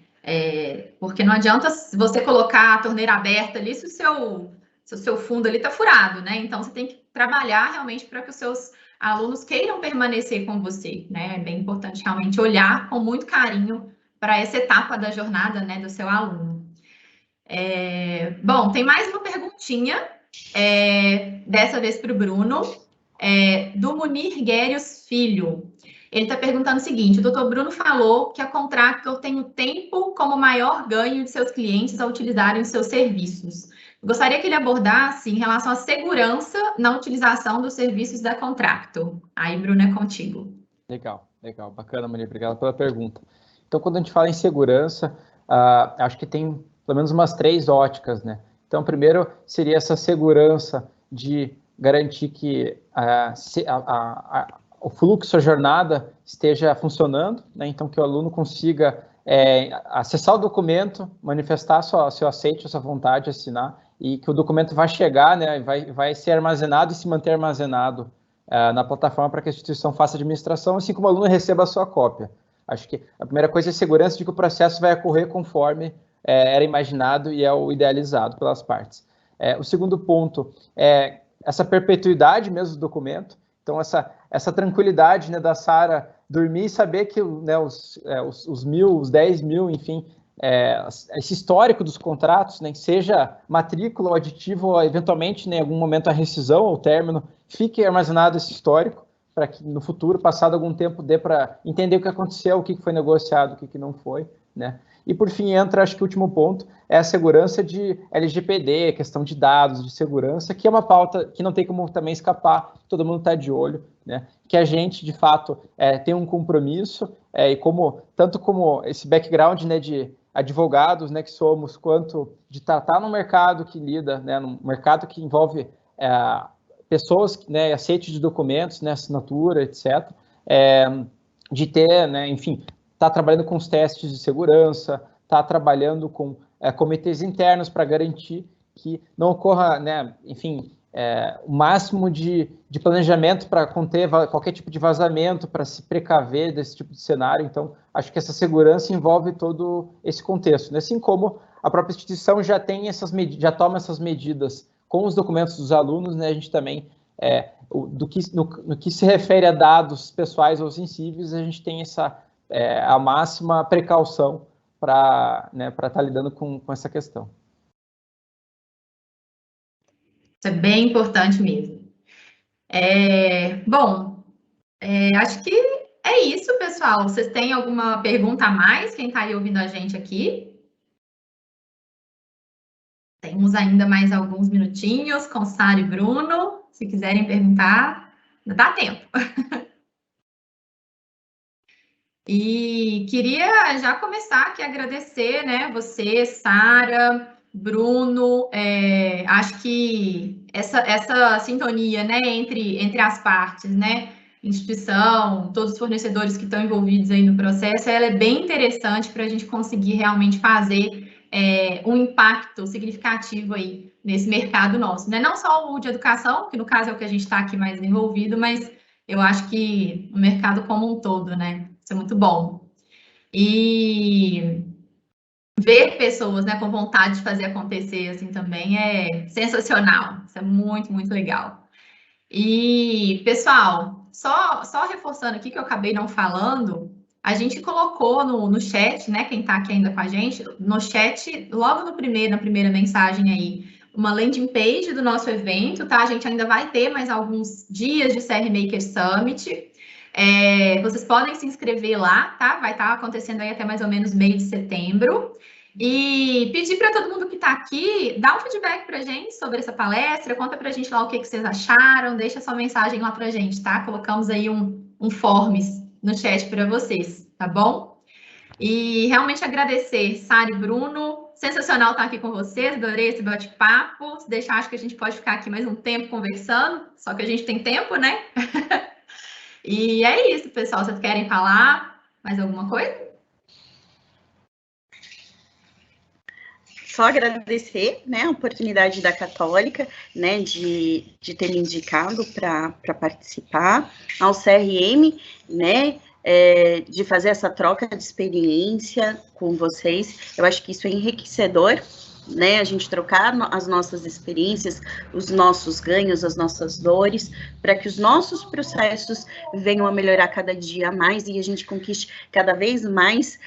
Porque não adianta você colocar a torneira aberta ali se o seu fundo ali está furado, né? Então, você tem que trabalhar realmente para que os seus alunos queiram permanecer com você, né? É bem importante realmente olhar com muito carinho para essa etapa da jornada, né, do seu aluno. Bom, tem mais uma perguntinha, dessa vez para o Bruno, do Munir Guérios Filho. Ele está perguntando o seguinte: o doutor Bruno falou que a Contractor tem o tempo como maior ganho de seus clientes ao utilizarem os seus serviços. Gostaria que ele abordasse em relação à segurança na utilização dos serviços da Contractor. Aí, Bruno, é contigo. Legal. Bacana, Maria. Obrigado pela pergunta. Então, quando a gente fala em segurança, acho que tem pelo menos umas 3 óticas, né? Então, primeiro seria essa segurança de garantir que o fluxo, a jornada esteja funcionando, né? Então, que o aluno consiga acessar o documento, manifestar seu aceite, sua vontade de assinar, e que o documento vai chegar, né, vai ser armazenado e se manter armazenado na plataforma para que a instituição faça administração, assim como o aluno receba a sua cópia. Acho que a primeira coisa é a segurança de que o processo vai ocorrer conforme era imaginado e é o idealizado pelas partes. O segundo ponto é essa perpetuidade mesmo do documento. Então, essa tranquilidade, né, da Sara dormir e saber que, né, os 1.000, os 10.000, enfim, esse histórico dos contratos, né, seja matrícula ou aditivo, ou eventualmente, né, em algum momento, a rescisão ou término, fique armazenado esse histórico, para que no futuro, passado algum tempo, dê para entender o que aconteceu, o que foi negociado, o que não foi, né? E, por fim, entra, acho que o último ponto, é a segurança de LGPD, questão de dados, de segurança, que é uma pauta que não tem como também escapar, todo mundo está de olho, né? Que a gente, de fato, tem um compromisso, e tanto como esse background, né, de advogados, né, que somos, quanto de estar no mercado que lida, né, no mercado que envolve pessoas, né, aceite de documentos, né, assinatura, etc., de ter, né, enfim, está trabalhando com os testes de segurança, está trabalhando com comitês internos para garantir que não ocorra, né, enfim, o máximo de planejamento para conter qualquer tipo de vazamento, para se precaver desse tipo de cenário. Então, acho que essa segurança envolve todo esse contexto, né? Assim como a própria instituição já toma essas medidas com os documentos dos alunos, né? A gente também, no que se refere a dados pessoais ou sensíveis, a gente tem a máxima precaução para estar lidando com essa questão. Isso é bem importante mesmo. Bom, acho que é isso, pessoal. Vocês têm alguma pergunta a mais? Quem está aí ouvindo a gente aqui? Temos ainda mais alguns minutinhos com Sara e Bruno. Se quiserem perguntar, dá tempo. E queria já começar aqui a agradecer, né, você, Sara, Bruno. Acho que essa sintonia, né, entre as partes, né, instituição, todos os fornecedores que estão envolvidos aí no processo, ela é bem interessante para a gente conseguir realmente fazer um impacto significativo aí nesse mercado nosso, né? Não só o de educação, que no caso é o que a gente está aqui mais envolvido, mas eu acho que o mercado como um todo, né? Isso é muito bom. E ver pessoas, né, com vontade de fazer acontecer assim também é sensacional. Isso é muito, muito legal. E, pessoal, só reforçando aqui que eu acabei não falando, a gente colocou no chat, né, quem está aqui ainda com a gente, no chat, logo na primeira mensagem aí, uma landing page do nosso evento, tá? A gente ainda vai ter mais alguns dias de CR Maker Summit. Vocês podem se inscrever lá, tá? Vai estar acontecendo aí até mais ou menos meio de setembro. E pedir para todo mundo que está aqui, dar um feedback para a gente sobre essa palestra, conta para a gente lá o que vocês acharam, deixa sua mensagem lá para a gente, tá? Colocamos aí um forms no chat para vocês, tá bom? E realmente agradecer, Sara e Bruno, sensacional estar aqui com vocês, adorei esse bate-papo, se deixar, acho que a gente pode ficar aqui mais um tempo conversando, só que a gente tem tempo, né? E é isso, pessoal, vocês querem falar mais alguma coisa? Só agradecer, né, a oportunidade da Católica, né, de ter me indicado para participar, ao CRM, né, de fazer essa troca de experiência com vocês. Eu acho que isso é enriquecedor, né, a gente trocar as nossas experiências, os nossos ganhos, as nossas dores, para que os nossos processos venham a melhorar cada dia mais e a gente conquiste cada vez mais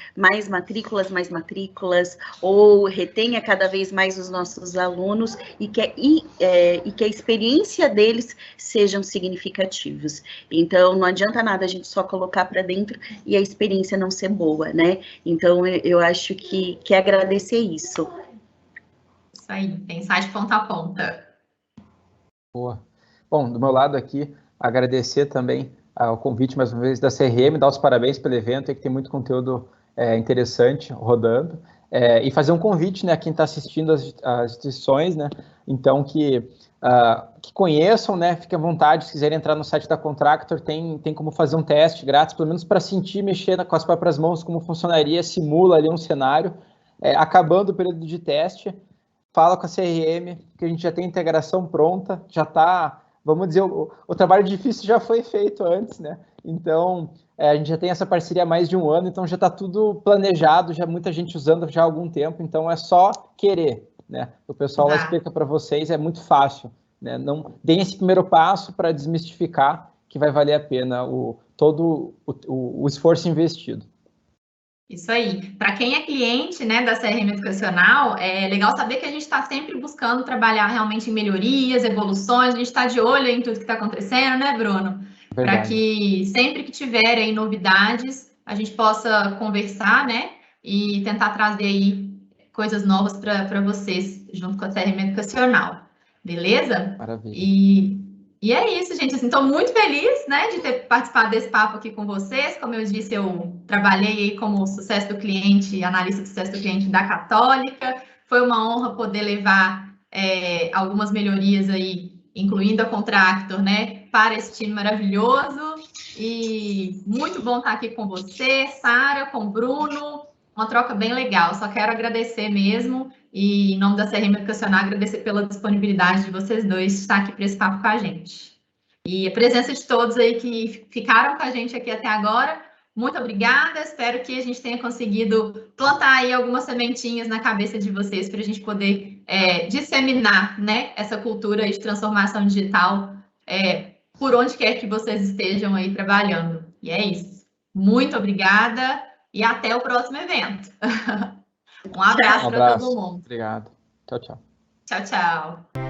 matrículas, ou retenha cada vez mais os nossos alunos e que a experiência deles sejam significativos. Então, não adianta nada a gente só colocar para dentro e a experiência não ser boa, né? Então, eu acho que é agradecer isso. Isso aí, pensar de ponta a ponta. Boa. Bom, do meu lado aqui, agradecer também o convite mais uma vez da CRM, dar os parabéns pelo evento, que tem muito conteúdo interessante rodando, e fazer um convite, né, a quem está assistindo as instituições, né, então que conheçam, né, fiquem à vontade, se quiserem entrar no site da Contractor, tem como fazer um teste grátis, pelo menos para sentir, mexer com as próprias mãos, como funcionaria, simula ali um cenário, acabando o período de teste, fala com a CRM, que a gente já tem a integração pronta, já está, vamos dizer, o trabalho difícil já foi feito antes, né? Então, a gente já tem essa parceria há mais de um ano, então já está tudo planejado, já muita gente usando já há algum tempo, então é só querer, né? O pessoal lá explica para vocês, é muito fácil, né? Não deem esse primeiro passo para desmistificar que vai valer a pena todo o esforço investido. Isso aí. Para quem é cliente, né, da CRM Educacional, é legal saber que a gente está sempre buscando trabalhar realmente em melhorias, evoluções, a gente está de olho em tudo que está acontecendo, né, Bruno? Para que sempre que tiver aí novidades, a gente possa conversar, né, e tentar trazer aí coisas novas para vocês, junto com a CRM Educacional. Beleza? Maravilha. E é isso, gente. Estou muito feliz, né, de ter participado desse papo aqui com vocês. Como eu disse, eu trabalhei aí como sucesso do cliente, analista de sucesso do cliente da Católica. Foi uma honra poder levar algumas melhorias aí, incluindo a Contractor, né, para esse time maravilhoso. E muito bom estar aqui com você, Sara, com o Bruno. Uma troca bem legal. Só quero agradecer mesmo. E, em nome da CRM Educacional, agradecer pela disponibilidade de vocês dois de estar aqui para esse papo com a gente. E a presença de todos aí que ficaram com a gente aqui até agora, muito obrigada. Espero que a gente tenha conseguido plantar aí algumas sementinhas na cabeça de vocês para a gente poder disseminar, né, essa cultura de transformação digital por onde quer que vocês estejam aí trabalhando. E é isso. Muito obrigada e até o próximo evento. Um abraço para todo mundo. Obrigado. Tchau, tchau. Tchau, tchau.